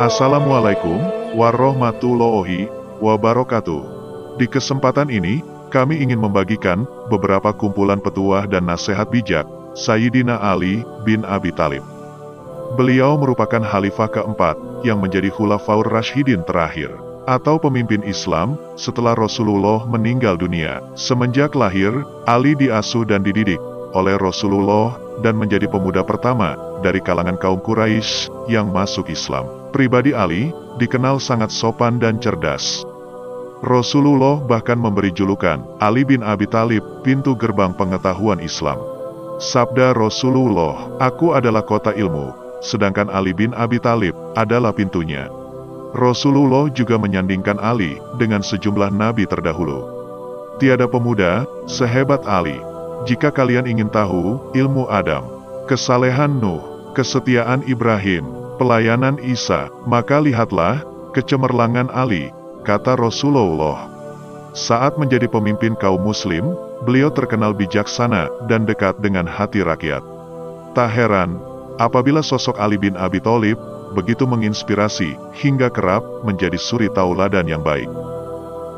Assalamualaikum warahmatullahi wabarakatuh. Di kesempatan ini, kami ingin membagikan beberapa kumpulan petuah dan nasihat bijak Sayyidina Ali bin Abi Thalib. Beliau merupakan khalifah keempat yang menjadi Khulafaur Rasyidin terakhir, atau pemimpin Islam setelah Rasulullah meninggal dunia. Semenjak lahir, Ali diasuh dan dididik oleh Rasulullah dan menjadi pemuda pertama dari kalangan kaum Quraisy yang masuk Islam. Pribadi Ali dikenal sangat sopan dan cerdas. Rasulullah bahkan memberi julukan Ali bin Abi Thalib, pintu gerbang pengetahuan Islam. Sabda Rasulullah, "Aku adalah kota ilmu, sedangkan Ali bin Abi Thalib adalah pintunya." Rasulullah juga menyandingkan Ali dengan sejumlah nabi terdahulu. Tiada pemuda sehebat Ali. Jika kalian ingin tahu ilmu Adam, kesalehan Nuh, kesetiaan Ibrahim, pelayanan Isa, maka lihatlah kecemerlangan Ali, kata Rasulullah. Saat menjadi pemimpin kaum muslim, beliau terkenal bijaksana dan dekat dengan hati rakyat. Tak heran, apabila sosok Ali bin Abi Thalib begitu menginspirasi hingga kerap menjadi suri tauladan yang baik.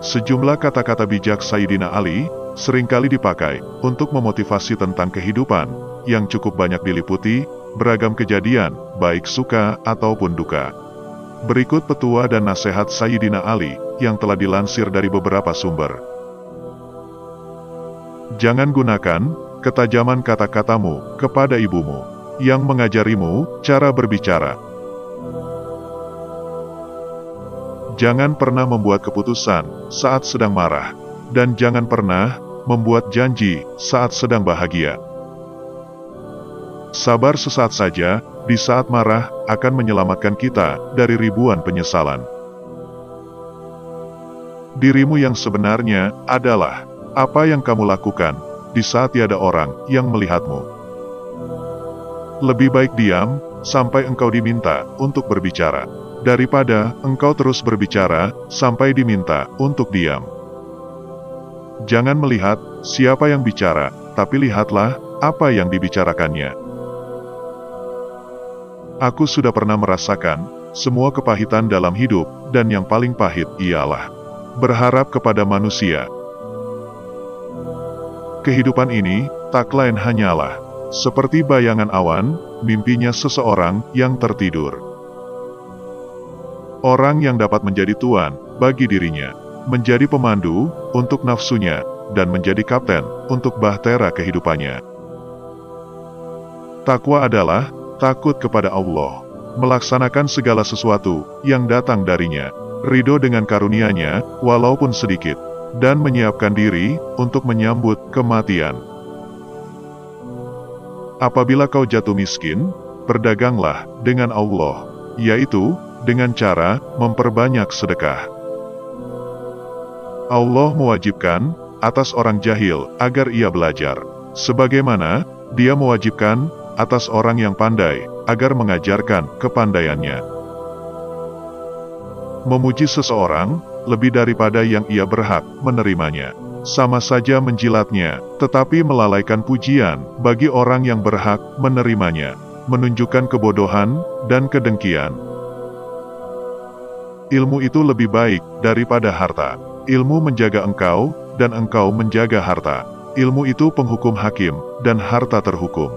Sejumlah kata-kata bijak Sayyidina Ali seringkali dipakai untuk memotivasi tentang kehidupan yang cukup banyak diliputi beragam kejadian, baik suka ataupun duka. Berikut petua dan nasihat Sayyidina Ali yang telah dilansir dari beberapa sumber. Jangan gunakan ketajaman kata-katamu kepada ibumu yang mengajarimu cara berbicara. Jangan pernah membuat keputusan saat sedang marah, dan jangan pernah membuat janji saat sedang bahagia. Sabar sesaat saja, di saat marah, akan menyelamatkan kita dari ribuan penyesalan. Dirimu yang sebenarnya adalah apa yang kamu lakukan di saat tiada orang yang melihatmu. Lebih baik diam sampai engkau diminta untuk berbicara, daripada engkau terus berbicara sampai diminta untuk diam. Jangan melihat siapa yang bicara, tapi lihatlah apa yang dibicarakannya. Aku sudah pernah merasakan semua kepahitan dalam hidup, dan yang paling pahit ialah berharap kepada manusia. Kehidupan ini tak lain hanyalah seperti bayangan awan, mimpinya seseorang yang tertidur. Orang yang dapat menjadi tuan bagi dirinya, menjadi pemandu untuk nafsunya, dan menjadi kapten untuk bahtera kehidupannya. Takwa adalah takut kepada Allah, melaksanakan segala sesuatu yang datang darinya, ridho dengan karunia-Nya walaupun sedikit, dan menyiapkan diri untuk menyambut kematian. Apabila kau jatuh miskin, berdaganglah dengan Allah, yaitu dengan cara memperbanyak sedekah. Allah mewajibkan atas orang jahil agar ia belajar, sebagaimana Dia mewajibkan atas orang yang pandai agar mengajarkan kepandaiannya. Memuji seseorang lebih daripada yang ia berhak menerimanya, sama saja menjilatnya, tetapi melalaikan pujian bagi orang yang berhak menerimanya, menunjukkan kebodohan dan kedengkian. Ilmu itu lebih baik daripada harta. Ilmu menjaga engkau, dan engkau menjaga harta. Ilmu itu penghukum hakim, dan harta terhukum.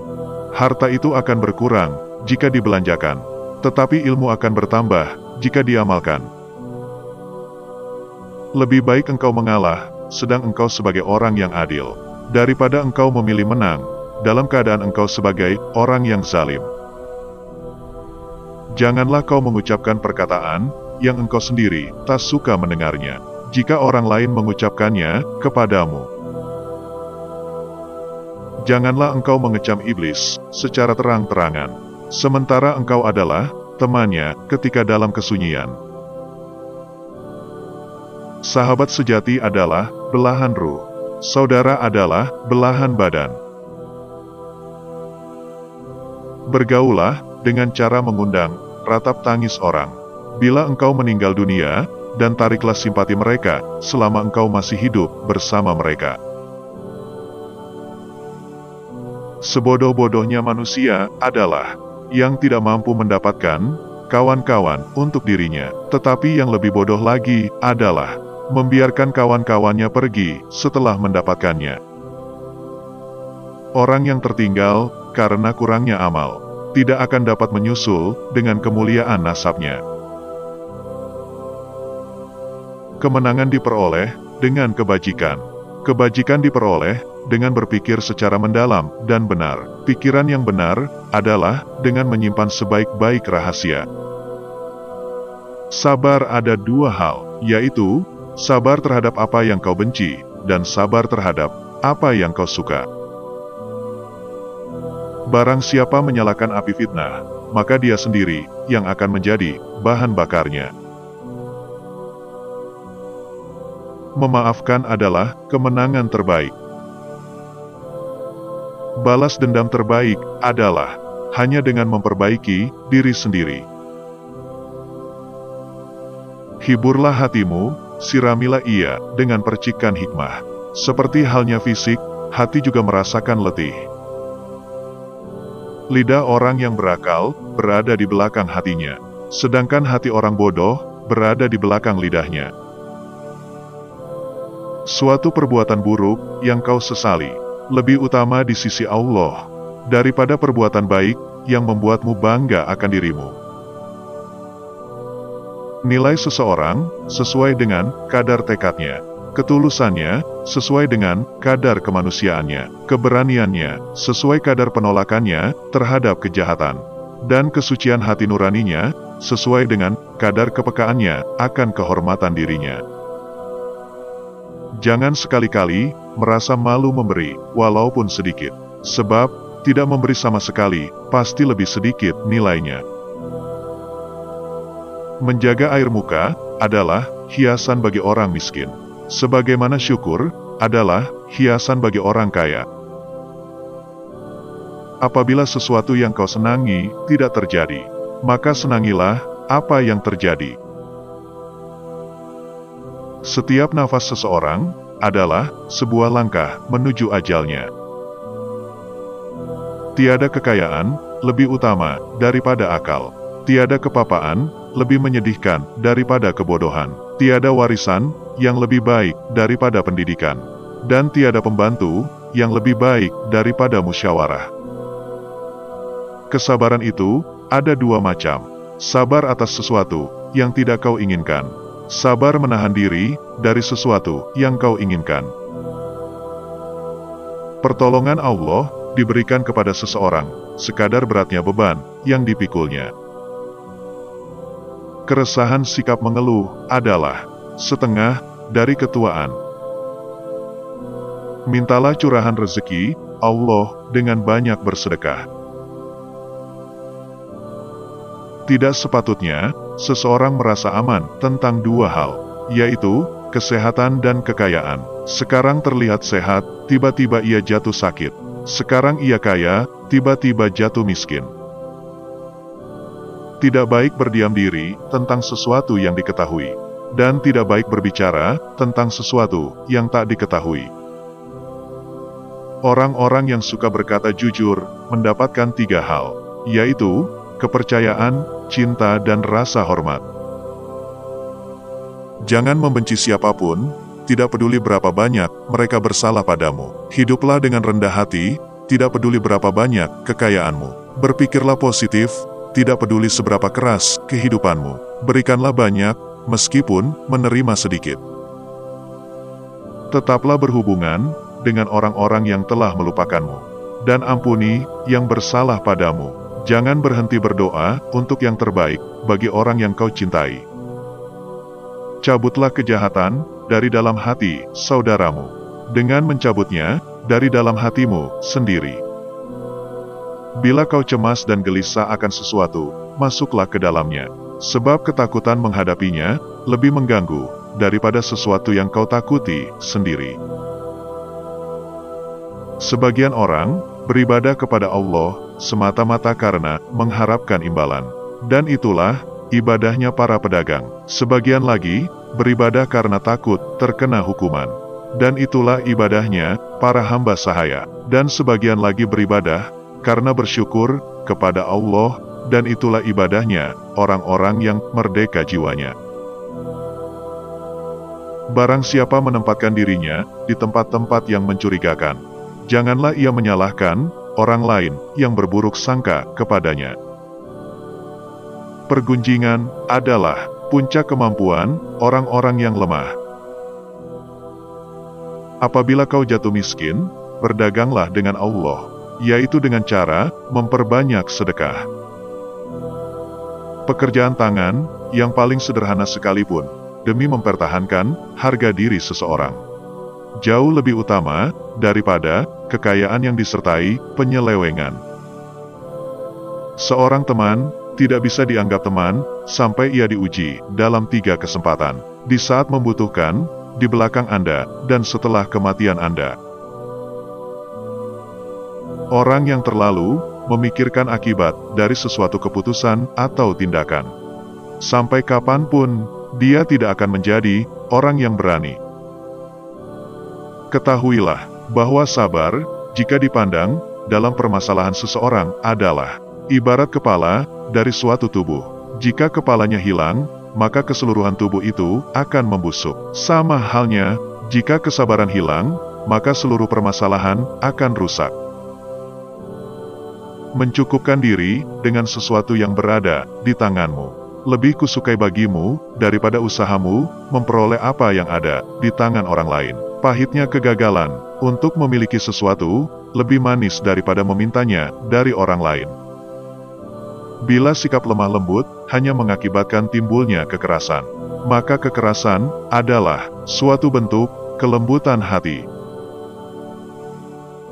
Harta itu akan berkurang jika dibelanjakan, tetapi ilmu akan bertambah jika diamalkan. Lebih baik engkau mengalah, sedang engkau sebagai orang yang adil, daripada engkau memilih menang, dalam keadaan engkau sebagai orang yang zalim. Janganlah kau mengucapkan perkataan yang engkau sendiri tak suka mendengarnya, jika orang lain mengucapkannya kepadamu. Janganlah engkau mengecam iblis secara terang-terangan, sementara engkau adalah temannya ketika dalam kesunyian. Sahabat sejati adalah belahan ruh, saudara adalah belahan badan. Bergaulah dengan cara mengundang ratap tangis orang bila engkau meninggal dunia, dan tariklah simpati mereka selama engkau masih hidup bersama mereka. Sebodoh-bodohnya manusia adalah yang tidak mampu mendapatkan kawan-kawan untuk dirinya. Tetapi yang lebih bodoh lagi adalah membiarkan kawan-kawannya pergi setelah mendapatkannya. Orang yang tertinggal karena kurangnya amal tidak akan dapat menyusul dengan kemuliaan nasabnya. Kemenangan diperoleh dengan kebajikan. Kebajikan diperoleh dengan berpikir secara mendalam dan benar. Pikiran yang benar adalah dengan menyimpan sebaik-baik rahasia. Sabar ada dua hal, yaitu sabar terhadap apa yang kau benci, dan sabar terhadap apa yang kau suka. Barang siapa menyalakan api fitnah, maka dia sendiri yang akan menjadi bahan bakarnya. Memaafkan adalah kemenangan terbaik. Balas dendam terbaik adalah hanya dengan memperbaiki diri sendiri. Hiburlah hatimu, siramilah ia dengan percikan hikmah. Seperti halnya fisik, hati juga merasakan letih. Lidah orang yang berakal berada di belakang hatinya, sedangkan hati orang bodoh berada di belakang lidahnya. Suatu perbuatan buruk yang kau sesali lebih utama di sisi Allah daripada perbuatan baik yang membuatmu bangga akan dirimu. Nilai seseorang sesuai dengan kadar tekadnya, ketulusannya sesuai dengan kadar kemanusiaannya, keberaniannya sesuai kadar penolakannya terhadap kejahatan, dan kesucian hati nuraninya sesuai dengan kadar kepekaannya akan kehormatan dirinya. Jangan sekali-kali merasa malu memberi, walaupun sedikit. Sebab, tidak memberi sama sekali, pasti lebih sedikit nilainya. Menjaga air muka adalah hiasan bagi orang miskin. Sebagaimana syukur adalah hiasan bagi orang kaya. Apabila sesuatu yang kau senangi tidak terjadi, maka senangilah apa yang terjadi. Setiap nafas seseorang adalah sebuah langkah menuju ajalnya. Tiada kekayaan lebih utama daripada akal. Tiada kepapaan lebih menyedihkan daripada kebodohan. Tiada warisan yang lebih baik daripada pendidikan. Dan tiada pembantu yang lebih baik daripada musyawarah. Kesabaran itu ada dua macam. Sabar atas sesuatu yang tidak kau inginkan. Sabar menahan diri dari sesuatu yang kau inginkan. Pertolongan Allah diberikan kepada seseorang sekadar beratnya beban yang dipikulnya. Keresahan sikap mengeluh adalah setengah dari ketuaan. Mintalah curahan rezeki Allah dengan banyak bersedekah. Tidak sepatutnya seseorang merasa aman tentang dua hal, yaitu kesehatan dan kekayaan. Sekarang terlihat sehat, tiba-tiba ia jatuh sakit. Sekarang ia kaya, tiba-tiba jatuh miskin. Tidak baik berdiam diri tentang sesuatu yang diketahui, dan tidak baik berbicara tentang sesuatu yang tak diketahui. Orang-orang yang suka berkata jujur mendapatkan tiga hal, yaitu kepercayaan, cinta, dan rasa hormat. Jangan membenci siapapun, tidak peduli berapa banyak mereka bersalah padamu. Hiduplah dengan rendah hati, tidak peduli berapa banyak kekayaanmu. Berpikirlah positif, tidak peduli seberapa keras kehidupanmu. Berikanlah banyak, meskipun menerima sedikit. Tetaplah berhubungan dengan orang-orang yang telah melupakanmu, dan ampuni yang bersalah padamu. Jangan berhenti berdoa untuk yang terbaik bagi orang yang kau cintai. Cabutlah kejahatan dari dalam hati saudaramu, dengan mencabutnya dari dalam hatimu sendiri. Bila kau cemas dan gelisah akan sesuatu, masuklah ke dalamnya, sebab ketakutan menghadapinya lebih mengganggu daripada sesuatu yang kau takuti sendiri. Sebagian orang beribadah kepada Allah semata-mata karena mengharapkan imbalan, dan itulah ibadahnya para pedagang. Sebagian lagi beribadah karena takut terkena hukuman, dan itulah ibadahnya para hamba sahaya. Dan sebagian lagi beribadah karena bersyukur kepada Allah dan itulah ibadahnya, orang-orang yang merdeka jiwanya. Barang siapa menempatkan dirinya di tempat-tempat yang mencurigakan, janganlah ia menyalahkan orang lain yang berburuk sangka kepadanya. Pergunjingan adalah puncak kemampuan orang-orang yang lemah. Apabila kau jatuh miskin, berdaganglah dengan Allah, yaitu dengan cara memperbanyak sedekah. Pekerjaan tangan yang paling sederhana sekalipun, demi mempertahankan harga diri seseorang, jauh lebih utama daripada kekayaan yang disertai penyelewengan. Seorang teman tidak bisa dianggap teman sampai ia diuji dalam 3 kesempatan, di saat membutuhkan, di belakang Anda, dan setelah kematian Anda. Orang yang terlalu memikirkan akibat dari sesuatu keputusan atau tindakan, sampai kapanpun dia tidak akan menjadi orang yang berani. Ketahuilah bahwa sabar, jika dipandang dalam permasalahan seseorang, adalah ibarat kepala dari suatu tubuh. Jika kepalanya hilang, maka keseluruhan tubuh itu akan membusuk. Sama halnya, jika kesabaran hilang, maka seluruh permasalahan akan rusak. Mencukupkan diri dengan sesuatu yang berada di tanganmu lebih kusukai bagimu daripada usahamu memperoleh apa yang ada di tangan orang lain. Pahitnya kegagalan untuk memiliki sesuatu lebih manis daripada memintanya dari orang lain. Bila sikap lemah lembut hanya mengakibatkan timbulnya kekerasan, maka kekerasan adalah suatu bentuk kelembutan hati.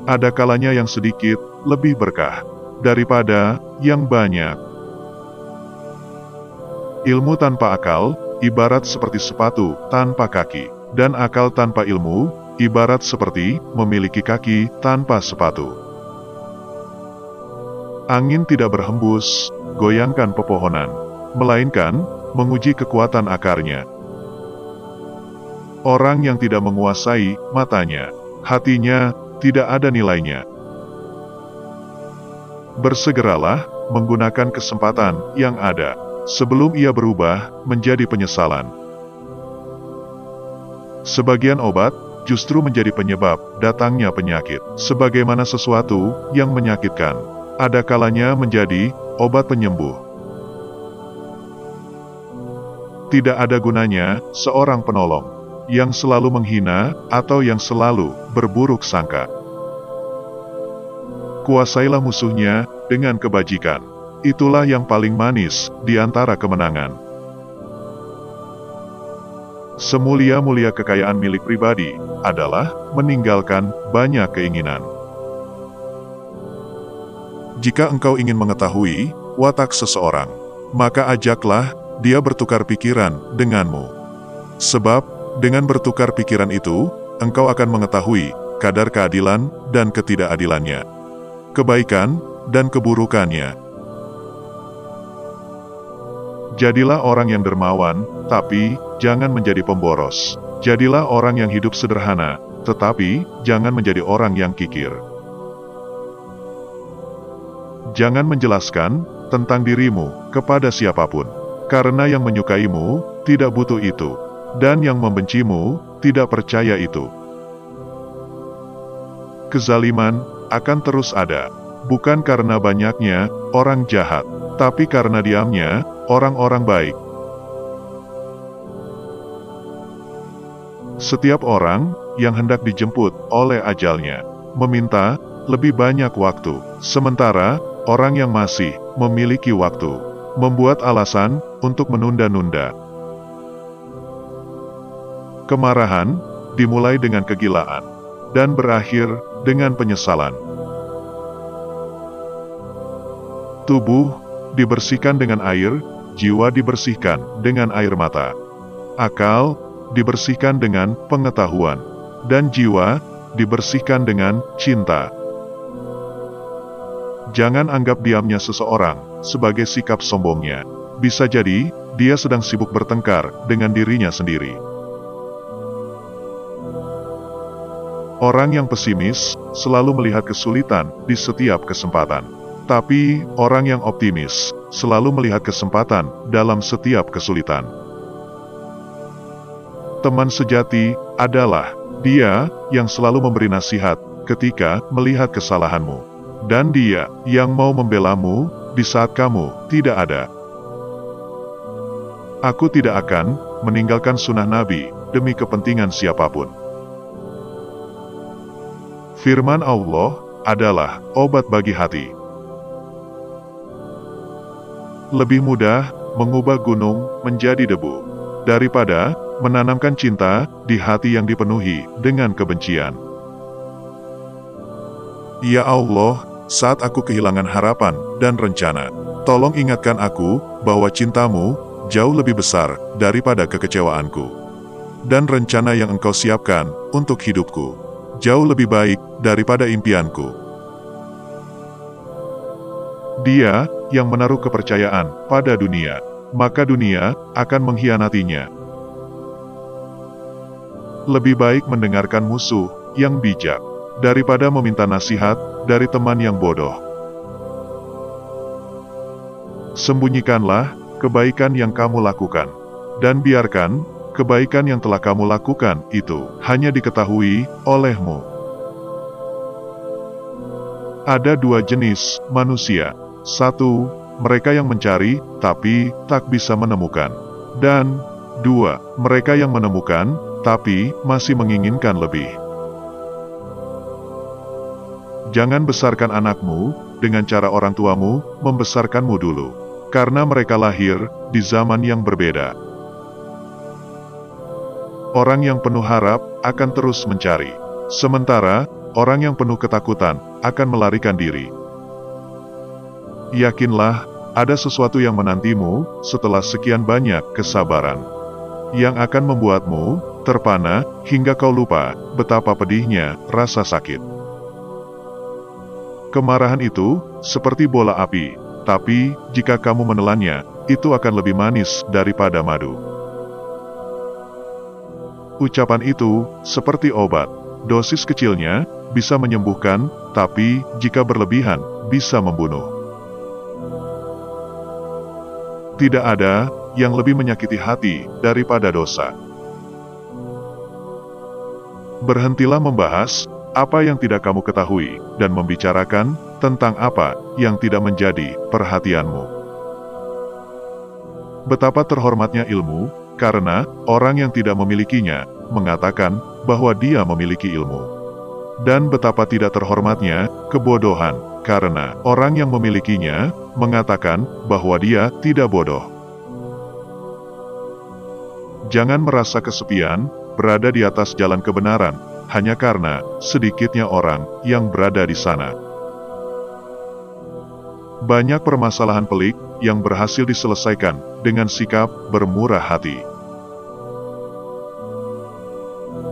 Ada kalanya yang sedikit lebih berkah daripada yang banyak. Ilmu tanpa akal ibarat seperti sepatu tanpa kaki, dan akal tanpa ilmu ibarat seperti memiliki kaki tanpa sepatu. Angin tidak berhembus goyangkan pepohonan, melainkan menguji kekuatan akarnya. Orang yang tidak menguasai matanya, hatinya tidak ada nilainya. Bersegeralah menggunakan kesempatan yang ada, sebelum ia berubah menjadi penyesalan. Sebagian obat justru menjadi penyebab datangnya penyakit, sebagaimana sesuatu yang menyakitkan ada kalanya menjadi obat penyembuh. Tidak ada gunanya seorang penolong yang selalu menghina atau yang selalu berburuk sangka. Kuasailah musuhnya dengan kebajikan. Itulah yang paling manis di antara kemenangan. Semulia-mulia kekayaan milik pribadi adalah meninggalkan banyak keinginan. Jika engkau ingin mengetahui watak seseorang, maka ajaklah dia bertukar pikiran denganmu. Sebab, dengan bertukar pikiran itu, engkau akan mengetahui kadar keadilan dan ketidakadilannya, kebaikan dan keburukannya. Jadilah orang yang dermawan, tapi jangan menjadi pemboros. Jadilah orang yang hidup sederhana, tetapi jangan menjadi orang yang kikir. Jangan menjelaskan tentang dirimu kepada siapapun, karena yang menyukaimu tidak butuh itu, dan yang membencimu tidak percaya itu. Kezaliman akan terus ada, bukan karena banyaknya orang jahat, tapi karena diamnya orang-orang baik. Setiap orang yang hendak dijemput oleh ajalnya meminta lebih banyak waktu, sementara orang yang masih memiliki waktu membuat alasan untuk menunda-nunda. Kemarahan dimulai dengan kegilaan dan berakhir dengan penyesalan. Tubuh dibersihkan dengan air, jiwa dibersihkan dengan air mata. Akal dibersihkan dengan pengetahuan, dan jiwa dibersihkan dengan cinta. Jangan anggap diamnya seseorang sebagai sikap sombongnya. Bisa jadi, dia sedang sibuk bertengkar dengan dirinya sendiri. Orang yang pesimis selalu melihat kesulitan di setiap kesempatan. Tapi, orang yang optimis selalu melihat kesempatan dalam setiap kesulitan. Teman sejati adalah dia yang selalu memberi nasihat ketika melihat kesalahanmu, dan dia yang mau membelamu di saat kamu tidak ada. Aku tidak akan meninggalkan sunnah Nabi demi kepentingan siapapun. Firman Allah adalah obat bagi hati. Lebih mudah mengubah gunung menjadi debu daripada menanamkan cinta di hati yang dipenuhi dengan kebencian. Ya Allah, saat aku kehilangan harapan dan rencana, tolong ingatkan aku bahwa cintamu jauh lebih besar daripada kekecewaanku. Dan rencana yang Engkau siapkan untuk hidupku jauh lebih baik daripada impianku. Dia yang menaruh kepercayaan pada dunia, maka dunia akan mengkhianatinya. Lebih baik mendengarkan musuh yang bijak daripada meminta nasihat dari teman yang bodoh. Sembunyikanlah kebaikan yang kamu lakukan, dan biarkan kebaikan yang telah kamu lakukan itu hanya diketahui olehmu. Ada dua jenis manusia. Satu, mereka yang mencari tapi tak bisa menemukan. Dan dua, mereka yang menemukan tapi masih menginginkan lebih. Jangan besarkan anakmu dengan cara orang tuamu membesarkanmu dulu, karena mereka lahir di zaman yang berbeda. Orang yang penuh harap akan terus mencari, sementara orang yang penuh ketakutan akan melarikan diri. Yakinlah, ada sesuatu yang menantimu setelah sekian banyak kesabaran, yang akan membuatmu terpana hingga kau lupa betapa pedihnya rasa sakit. Kemarahan itu seperti bola api, tapi jika kamu menelannya, itu akan lebih manis daripada madu. Ucapan itu seperti obat, dosis kecilnya bisa menyembuhkan, tapi jika berlebihan bisa membunuh. Tidak ada yang lebih menyakiti hati daripada dosa. Berhentilah membahas apa yang tidak kamu ketahui, dan membicarakan tentang apa yang tidak menjadi perhatianmu. Betapa terhormatnya ilmu, karena orang yang tidak memilikinya mengatakan bahwa dia memiliki ilmu. Dan betapa tidak terhormatnya kebodohan, karena orang yang memilikinya mengatakan bahwa dia tidak bodoh. Jangan merasa kesepian berada di atas jalan kebenaran, hanya karena sedikitnya orang yang berada di sana. Banyak permasalahan pelik yang berhasil diselesaikan dengan sikap bermurah hati.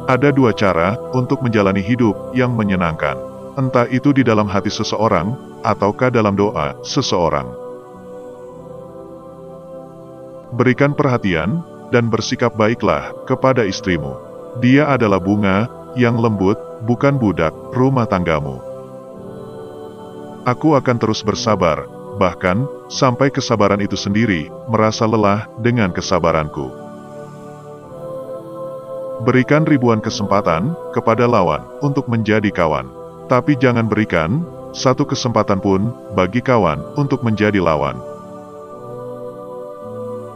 Ada dua cara untuk menjalani hidup yang menyenangkan, entah itu di dalam hati seseorang, ataukah dalam doa seseorang. Berikan perhatian dan bersikap baiklah kepada istrimu. Dia adalah bunga yang lembut, bukan budak rumah tanggamu. Aku akan terus bersabar, bahkan sampai kesabaran itu sendiri merasa lelah dengan kesabaranku. Berikan ribuan kesempatan kepada lawan untuk menjadi kawan, tapi jangan berikan satu kesempatan pun bagi kawan untuk menjadi lawan.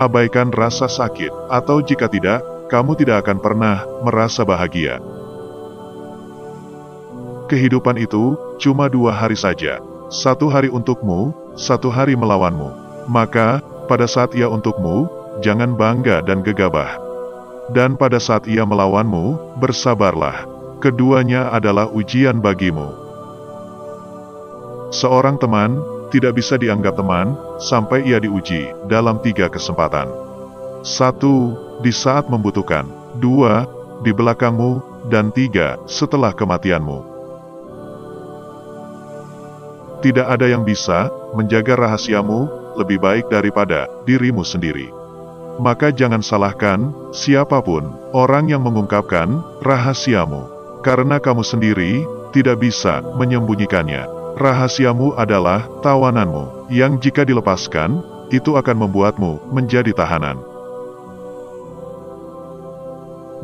Abaikan rasa sakit, atau jika tidak, kamu tidak akan pernah merasa bahagia. Kehidupan itu cuma 2 hari saja, 1 hari untukmu, 1 hari melawanmu. Maka, pada saat ia untukmu, jangan bangga dan gegabah. Dan pada saat ia melawanmu, bersabarlah. Keduanya adalah ujian bagimu. Seorang teman tidak bisa dianggap teman sampai ia diuji dalam 3 kesempatan. 1. Di saat membutuhkan. 2. Di belakangmu. Dan 3. Setelah kematianmu. Tidak ada yang bisa menjaga rahasiamu lebih baik daripada dirimu sendiri. Maka jangan salahkan siapapun orang yang mengungkapkan rahasiamu, karena kamu sendiri tidak bisa menyembunyikannya. rahasiamu adalah tawananmu, yang jika dilepaskan, itu akan membuatmu menjadi tahanan.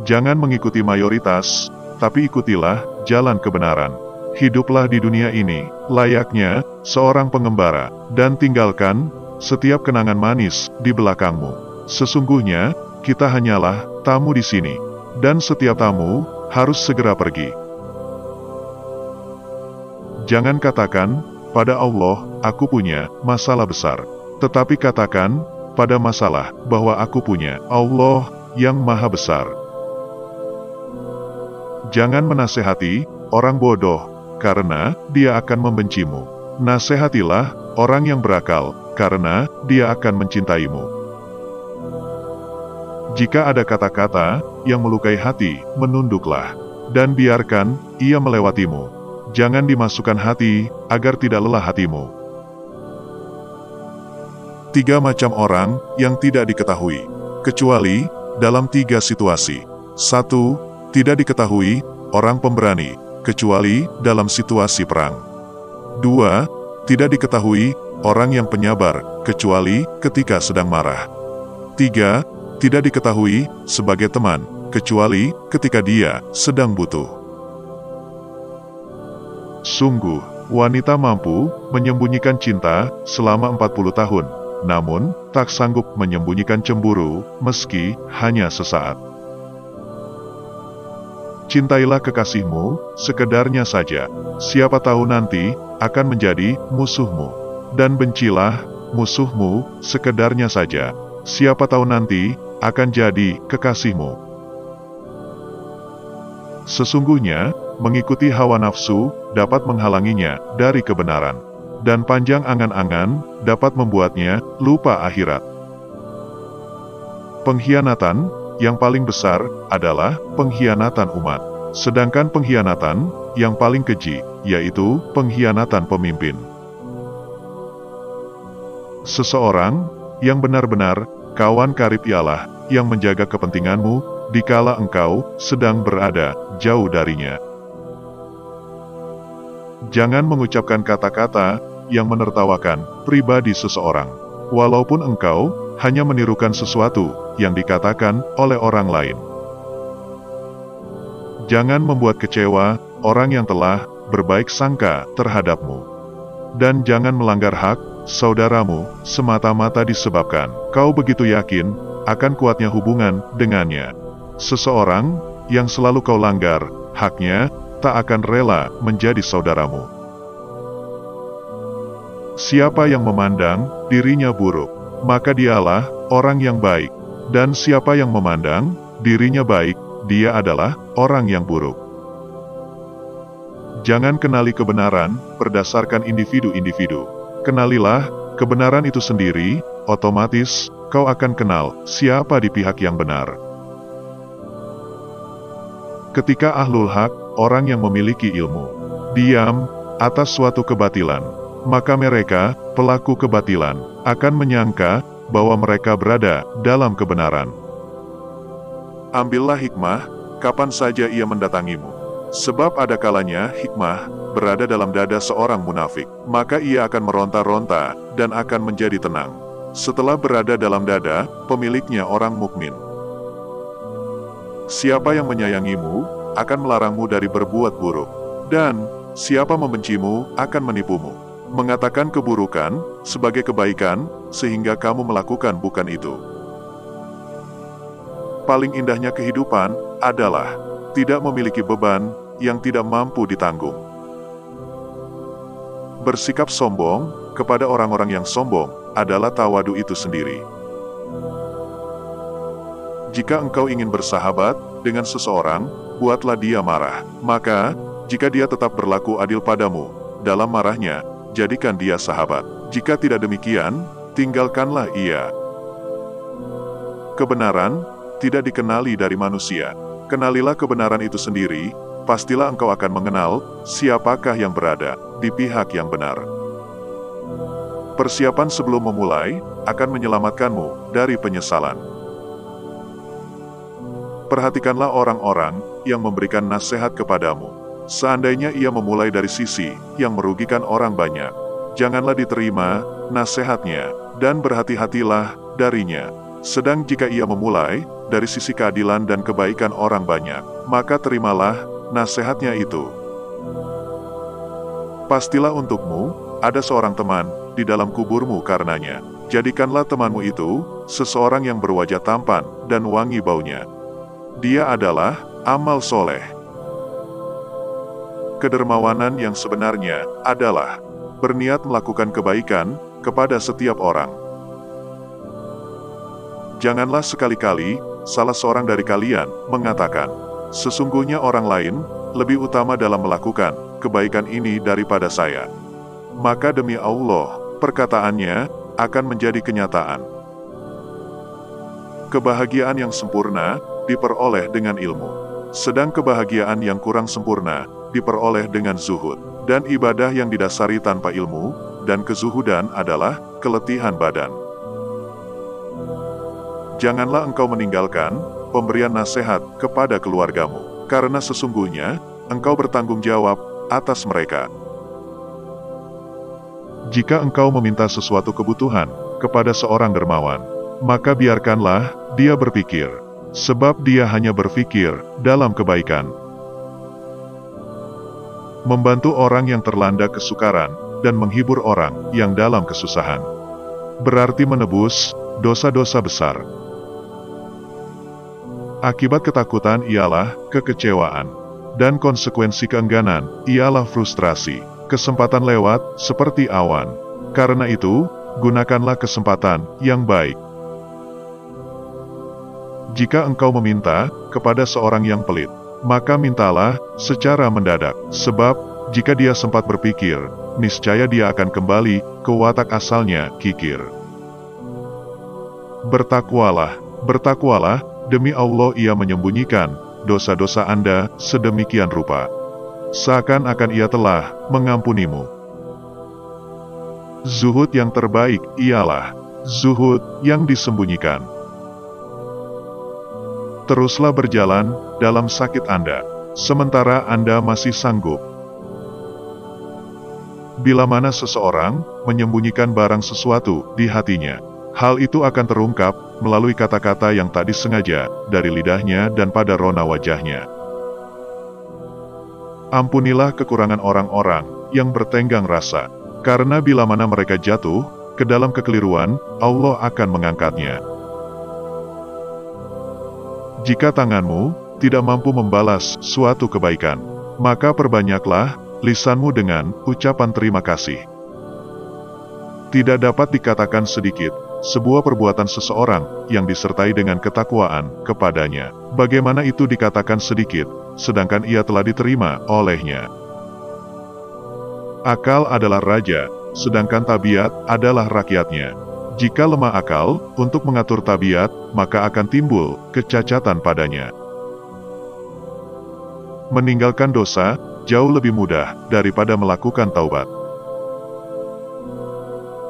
Jangan mengikuti mayoritas, tapi ikutilah jalan kebenaran. Hiduplah di dunia ini, layaknya seorang pengembara, dan tinggalkan setiap kenangan manis di belakangmu. Sesungguhnya, kita hanyalah tamu di sini, dan setiap tamu harus segera pergi. Jangan katakan, pada Allah, aku punya masalah besar. Tetapi katakan, pada masalah, bahwa aku punya Allah yang maha besar. Jangan menasehati orang bodoh, karena dia akan membencimu. Nasehatilah orang yang berakal, karena dia akan mencintaimu. Jika ada kata-kata yang melukai hati, menunduklah, dan biarkan ia melewatimu. Jangan dimasukkan hati, agar tidak lelah hatimu. 3 macam orang yang tidak diketahui, kecuali dalam 3 situasi. 1. Tidak diketahui orang pemberani, kecuali dalam situasi perang. 2. Tidak diketahui orang yang penyabar, kecuali ketika sedang marah. 3. Tidak diketahui sebagai teman, kecuali ketika dia sedang butuh. Sungguh, wanita mampu menyembunyikan cinta selama 40 tahun, namun tak sanggup menyembunyikan cemburu meski hanya sesaat. Cintailah kekasihmu, sekedarnya saja, siapa tahu nanti akan menjadi musuhmu. Dan bencilah musuhmu, sekedarnya saja, siapa tahu nanti akan jadi kekasihmu. Sesungguhnya, mengikuti hawa nafsu dapat menghalanginya dari kebenaran, dan panjang angan-angan dapat membuatnya lupa akhirat. Pengkhianatan yang paling besar adalah pengkhianatan umat, sedangkan pengkhianatan yang paling keji yaitu pengkhianatan pemimpin. Seseorang yang benar-benar kawan karib ialah yang menjaga kepentinganmu dikala engkau sedang berada jauh darinya. Jangan mengucapkan kata-kata yang menertawakan pribadi seseorang, walaupun engkau hanya menirukan sesuatu yang dikatakan oleh orang lain. Jangan membuat kecewa orang yang telah berbaik sangka terhadapmu. Dan jangan melanggar hak saudaramu semata-mata disebabkan kau begitu yakin akan kuatnya hubungan dengannya. Seseorang yang selalu kau langgar haknya tak akan rela menjadi saudaramu. Siapa yang memandang dirinya buruk, maka dialah orang yang baik, dan siapa yang memandang dirinya baik, dia adalah orang yang buruk. Jangan kenali kebenaran berdasarkan individu-individu. Kenalilah kebenaran itu sendiri, otomatis kau akan kenal siapa di pihak yang benar. Ketika ahlul haq, orang yang memiliki ilmu, diam atas suatu kebatilan, maka mereka, pelaku kebatilan, akan menyangka bahwa mereka berada dalam kebenaran. Ambillah hikmah, kapan saja ia mendatangimu. Sebab ada kalanya hikmah berada dalam dada seorang munafik, maka ia akan meronta-ronta dan akan menjadi tenang. Setelah berada dalam dada pemiliknya orang mukmin. Siapa yang menyayangimu akan melarangmu dari berbuat buruk, dan siapa membencimu akan menipumu, mengatakan keburukan sebagai kebaikan, sehingga kamu melakukan bukan itu. Paling indahnya kehidupan adalah tidak memiliki beban yang tidak mampu ditanggung. Bersikap sombong kepada orang-orang yang sombong adalah tawadu itu sendiri. Jika engkau ingin bersahabat dengan seseorang, buatlah dia marah. Maka, jika dia tetap berlaku adil padamu dalam marahnya, jadikan dia sahabat. Jika tidak demikian, tinggalkanlah ia. Kebenaran tidak dikenali dari manusia. Kenalilah kebenaran itu sendiri, pastilah engkau akan mengenal siapakah yang berada di pihak yang benar. Persiapan sebelum memulai akan menyelamatkanmu dari penyesalan. Perhatikanlah orang-orang yang memberikan nasihat kepadamu. Seandainya ia memulai dari sisi yang merugikan orang banyak, janganlah diterima nasihatnya, dan berhati-hatilah darinya. Sedang jika ia memulai dari sisi keadilan dan kebaikan orang banyak, maka terimalah nasihatnya itu. Pastilah untukmu ada seorang teman di dalam kuburmu karenanya. Jadikanlah temanmu itu seseorang yang berwajah tampan dan wangi baunya. Dia adalah amal soleh. Kedermawanan yang sebenarnya adalah berniat melakukan kebaikan kepada setiap orang. Janganlah sekali-kali salah seorang dari kalian mengatakan, sesungguhnya orang lain lebih utama dalam melakukan kebaikan ini daripada saya. Maka demi Allah, perkataannya akan menjadi kenyataan. Kebahagiaan yang sempurna diperoleh dengan ilmu, sedang kebahagiaan yang kurang sempurna diperoleh dengan zuhud. Dan ibadah yang didasari tanpa ilmu dan kezuhudan adalah keletihan badan. Janganlah engkau meninggalkan pemberian nasihat kepada keluargamu, karena sesungguhnya engkau bertanggung jawab atas mereka. Jika engkau meminta sesuatu kebutuhan kepada seorang dermawan, maka biarkanlah dia berpikir, sebab dia hanya berpikir dalam kebaikan. Membantu orang yang terlanda kesukaran dan menghibur orang yang dalam kesusahan berarti menebus dosa-dosa besar. Akibat ketakutan ialah kekecewaan, dan konsekuensi keengganan ialah frustrasi. Kesempatan lewat seperti awan. Karena itu, gunakanlah kesempatan yang baik. Jika engkau meminta kepada seorang yang pelit, maka mintalah secara mendadak, sebab jika dia sempat berpikir, niscaya dia akan kembali ke watak asalnya, kikir. Bertakwalah, demi Allah ia menyembunyikan dosa-dosa Anda sedemikian rupa, seakan-akan ia telah mengampunimu. Zuhud yang terbaik ialah zuhud yang disembunyikan. Teruslah berjalan dalam sakit Anda, sementara Anda masih sanggup. Bila mana seseorang menyembunyikan barang sesuatu di hatinya, hal itu akan terungkap melalui kata-kata yang tak disengaja dari lidahnya dan pada rona wajahnya. Ampunilah kekurangan orang-orang yang bertenggang rasa, karena bila mana mereka jatuh ke dalam kekeliruan, Allah akan mengangkatnya. Jika tanganmu tidak mampu membalas suatu kebaikan, maka perbanyaklah lisanmu dengan ucapan terima kasih. Tidak dapat dikatakan sedikit sebuah perbuatan seseorang yang disertai dengan ketakwaan kepadanya. Bagaimana itu dikatakan sedikit, sedangkan ia telah diterima olehnya. Akal adalah raja, sedangkan tabiat adalah rakyatnya. Jika lemah akal untuk mengatur tabiat, maka akan timbul kecacatan padanya. Meninggalkan dosa jauh lebih mudah daripada melakukan taubat.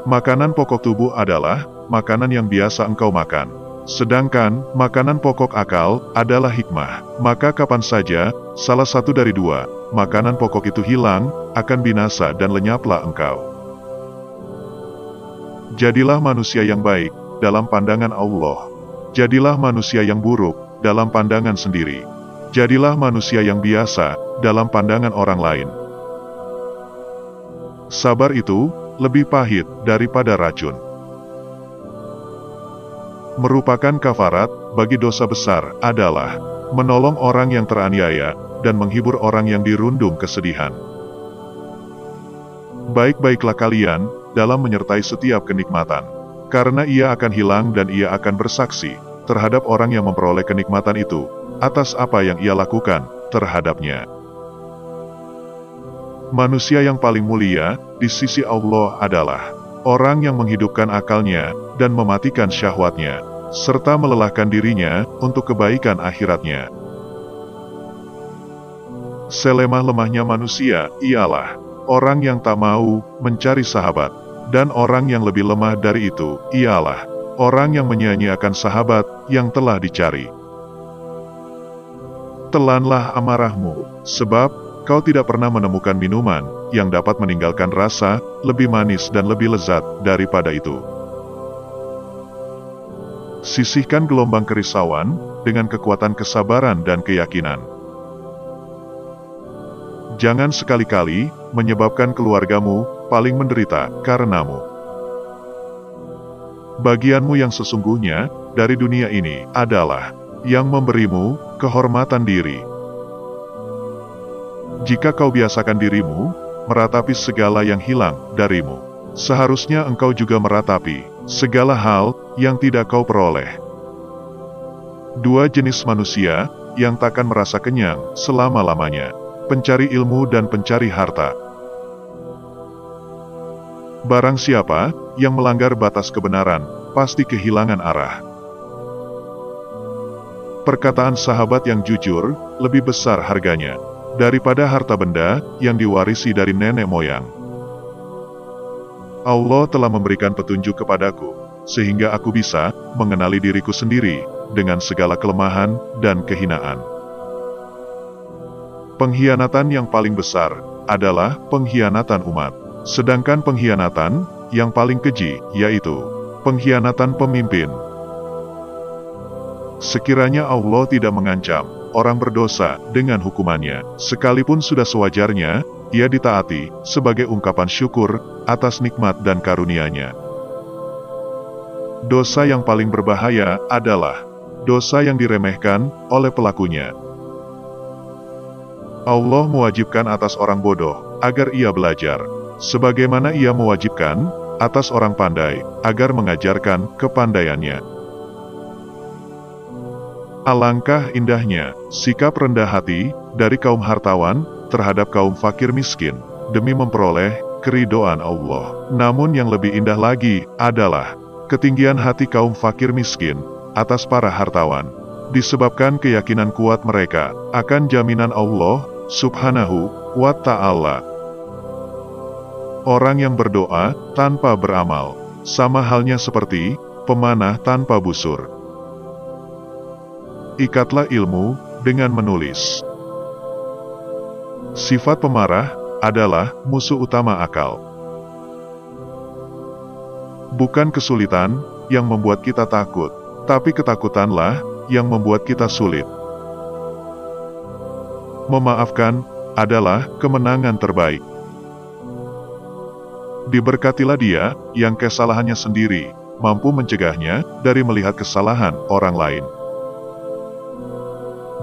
Makanan pokok tubuh adalah makanan yang biasa engkau makan, sedangkan makanan pokok akal adalah hikmah. Maka kapan saja salah satu dari dua makanan pokok itu hilang, akan binasa dan lenyaplah engkau. Jadilah manusia yang baik dalam pandangan Allah. Jadilah manusia yang buruk dalam pandangan sendiri. Jadilah manusia yang biasa dalam pandangan orang lain. Sabar itu lebih pahit daripada racun. Merupakan kafarat bagi dosa besar adalah menolong orang yang teraniaya dan menghibur orang yang dirundung kesedihan. Baik-baiklah kalian dalam menyertai setiap kenikmatan, karena ia akan hilang dan ia akan bersaksi terhadap orang yang memperoleh kenikmatan itu atas apa yang ia lakukan terhadapnya. Manusia yang paling mulia di sisi Allah adalah orang yang menghidupkan akalnya dan mematikan syahwatnya, serta melelahkan dirinya untuk kebaikan akhiratnya. Selemah-lemahnya manusia ialah orang yang tak mau mencari sahabat, dan orang yang lebih lemah dari itu ialah orang yang menyia-nyiakan sahabat yang telah dicari. Telanlah amarahmu, sebab kau tidak pernah menemukan minuman yang dapat meninggalkan rasa lebih manis dan lebih lezat daripada itu. Sisihkan gelombang kerisauan dengan kekuatan kesabaran dan keyakinan. Jangan sekali-kali menyebabkan keluargamu paling menderita karenamu. Bagianmu yang sesungguhnya dari dunia ini adalah yang memberimu kehormatan diri. Jika kau biasakan dirimu meratapi segala yang hilang darimu, seharusnya engkau juga meratapi segala hal yang tidak kau peroleh. Dua jenis manusia yang takkan merasa kenyang selama-lamanya, pencari ilmu dan pencari harta. Barang siapa yang melanggar batas kebenaran, pasti kehilangan arah. Perkataan sahabat yang jujur lebih besar harganya daripada harta benda yang diwarisi dari nenek moyang. Allah telah memberikan petunjuk kepadaku, sehingga aku bisa mengenali diriku sendiri dengan segala kelemahan dan kehinaan. Pengkhianatan yang paling besar adalah pengkhianatan umat, sedangkan pengkhianatan yang paling keji yaitu pengkhianatan pemimpin. Sekiranya Allah tidak mengancam orang berdosa dengan hukumannya, sekalipun sudah sewajarnya ia ditaati sebagai ungkapan syukur atas nikmat dan karunia-Nya. Dosa yang paling berbahaya adalah dosa yang diremehkan oleh pelakunya. Allah mewajibkan atas orang bodoh agar ia belajar, sebagaimana ia mewajibkan atas orang pandai agar mengajarkan kepandaiannya. Alangkah indahnya sikap rendah hati dari kaum hartawan terhadap kaum fakir miskin demi memperoleh keridhaan Allah. Namun yang lebih indah lagi adalah ketinggian hati kaum fakir miskin atas para hartawan, disebabkan keyakinan kuat mereka akan jaminan Allah Subhanahu wa Ta'ala. Orang yang berdoa tanpa beramal, sama halnya seperti pemanah tanpa busur. Ikatlah ilmu dengan menulis. Sifat pemarah adalah musuh utama akal. Bukan kesulitan yang membuat kita takut, tapi ketakutanlah yang membuat kita sulit. Memaafkan adalah kemenangan terbaik. Diberkatilah dia yang kesalahannya sendiri mampu mencegahnya dari melihat kesalahan orang lain.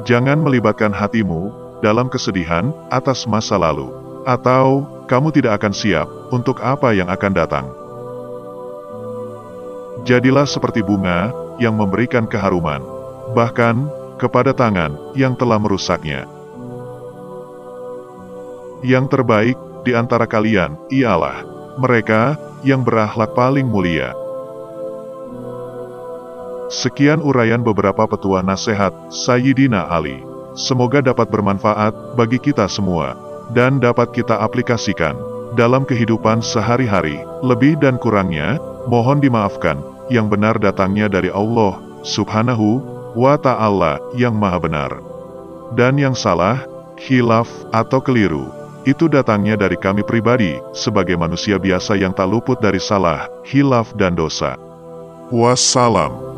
Jangan melibatkan hatimu dalam kesedihan atas masa lalu, atau kamu tidak akan siap untuk apa yang akan datang. Jadilah seperti bunga yang memberikan keharuman, bahkan kepada tangan yang telah merusaknya. Yang terbaik di antara kalian ialah mereka yang berakhlak paling mulia. Sekian uraian beberapa petuah nasihat Sayyidina Ali. Semoga dapat bermanfaat bagi kita semua, dan dapat kita aplikasikan dalam kehidupan sehari-hari. Lebih dan kurangnya, mohon dimaafkan, yang benar datangnya dari Allah Subhanahu wa Ta'ala yang Maha Benar. Dan yang salah, khilaf atau keliru, itu datangnya dari kami pribadi, sebagai manusia biasa yang tak luput dari salah, khilaf dan dosa. Wassalam.